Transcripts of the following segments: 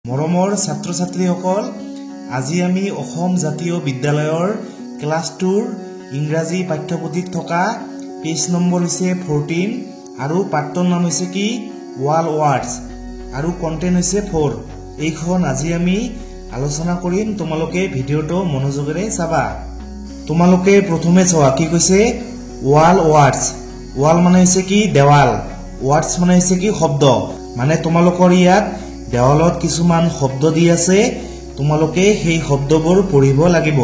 মৰমৰ ছাত্ৰ ছাত্ৰীসকল, আজি আমি অসম জাতীয় বিদ্যালয়ৰ ক্লাছ 2ৰ ইংৰাজী পাঠ্যপুথিত থকা পেজ নম্বৰ হৈছে 14 আৰু পাঠৰ নাম হৈছে কি ওয়াল ওয়াৰ্ডস আৰু কন্টেন্ট হৈছে 4। এইখন আজি আমি আলোচনা কৰিম। তোমালোকে ভিডিঅটো মনোযোগেৰে চাবা। তোমালোকে প্ৰথমে চোৱা কি কৈছে ওয়াল ওয়াৰ্ডস। ওয়াল মানে হৈছে কি দেৱাল, ওয়াৰ্ডস মানে হৈছে কি শব্দ। মানে তোমালোকৰ ইয়াত দেৱালত কিছুমান শব্দ দি আছে, তোমালোকে সেই শব্দবোৰ পঢ়িব লাগিব।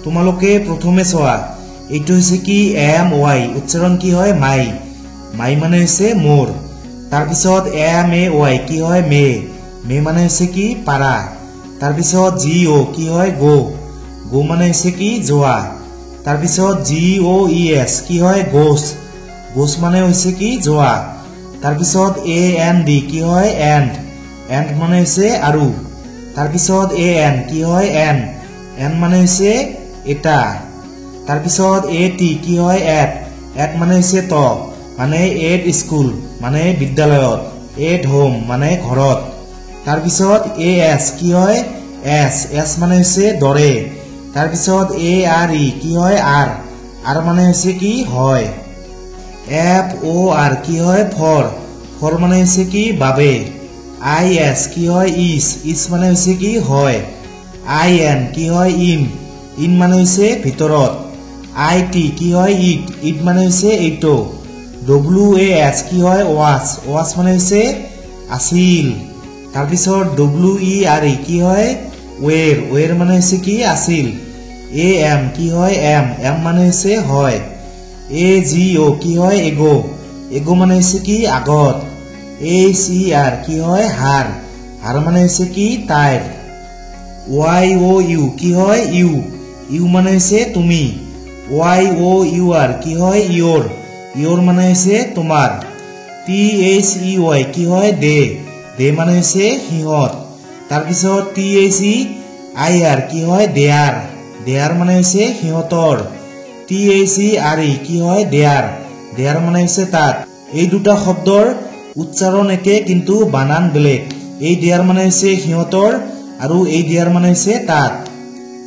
তোমালোকে প্ৰথমে চোৱা এইটো হৈছে কি এম ওয়াই, উচ্চাৰণ কি হয় মাই। মাই মানে হৈছে মোৰ। তাৰপিছত এম এ ওয়াই কি হয় মে, মে মানে হৈছে কি পাৰা। তাৰপিছত জি অ কি হয় গো, গো মানে হৈছে কি যোৱা। তাৰপিছত জি অ ই এছ কি হয় গোছ, গোছ মানে হৈছে কি যোৱা। তাৰপিছত এ এন ডি কি হয় এণ্ড, এণ্ড মানে হৈছে আৰু। তাৰপিছত এ এন কি হয় এন, এন মানে হৈছে এটা। তাৰপিছত এ টি কি হয় এট, এট মানে হৈছে ত, মানে এট স্কুল মানে বিদ্যালয়ত, এট হোম মানে ঘৰত। তাৰপিছত এ এছ কি হয় এছ, এছ মানে হৈছে দৰে। তাৰপিছত এ আৰ ই কি হয় আৰ, আৰ মানে হৈছে কি হয়। এফ অ' আৰ কি হয় ফৰ, ফৰ মানে হৈছে কি বাবে। আই এছ কি হয় ইজ, ইজ মানে হৈছে কি হয়। আই এন কি হয় ইন, ইন মানে হৈছে ভিতৰত। আই টি কি হয় ইট, ইট মানে হৈছে এইটো। ডব্লিউ এ এছ কি হয় ৱাচ, ৱাচ মানে হৈছে আছিল। তাৰপিছত ডব্লিউ ই আৰ ই কি হয় ৱেৰ, ৱেৰ মানে হৈছে কি আছিল। এ এম কি হয় এম, এম মানে হৈছে হয়। এ জি অ' কি হয় এগো, এগো মানে হৈছে কি আগত। এইচ ই আৰ কি হয় হাৰ, হাৰ মানে হৈছে কি তাইৰ। ৱাই অ' ইউ কি হয় ইউ, ইউ মানে হৈছে তুমি। ৱাই অ' ইউ আৰ কি হয় ইয়ৰ, ইয়ৰ মানে হৈছে তোমাৰ। টি এইচ ই ৱাই কি হয় দে, দে মানে হৈছে সিহঁত। তাৰপিছত T H E I R কি হয় দেয়াৰ, দেয়াৰ মানে হৈছে সিহঁতৰ। টি এইচ ই আৰ ই কি হয় দেয়াৰ, দেয়াৰ মানে হৈছে তাত। এই দুটা শব্দৰ উচ্চাৰণ একে কিন্তু বানান বেলেগ। এই দেয়াৰ মানে হৈছে সিহঁতৰ আৰু এই দেয়াৰ মানে হৈছে তাত।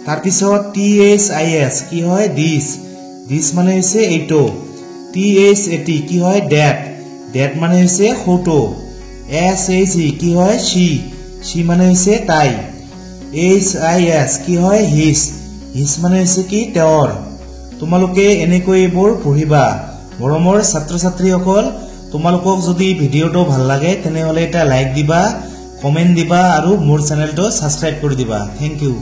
তাৰপিছত টি এইচ আই এছ কি হয় দিছ, দিছ মানে হৈছে এইটো। টি এইচ এ টি কি হয় ডেট, ডেট মানে হৈছে সৌটো। এছ এইচ ই কি হয় চি, চি মানে হৈছে তাই। এইচ আই এছ কি হয় হিচ, হিচ মানে হৈছে কি তেওঁৰ। তোমালোকে এনেকৈ এইবোৰ পঢ়িবা। মৰমৰ ছাত্ৰ ছাত্ৰীসকল, তোমালোকক যদি ভিডিঅ'টো ভাল লাগে তেনেহ'লে এটা লাইক দিবা, কমেণ্ট দিবা আৰু মোৰ চেনেলটো ছাবস্ক্ৰাইব কৰি দিবা। Thank U.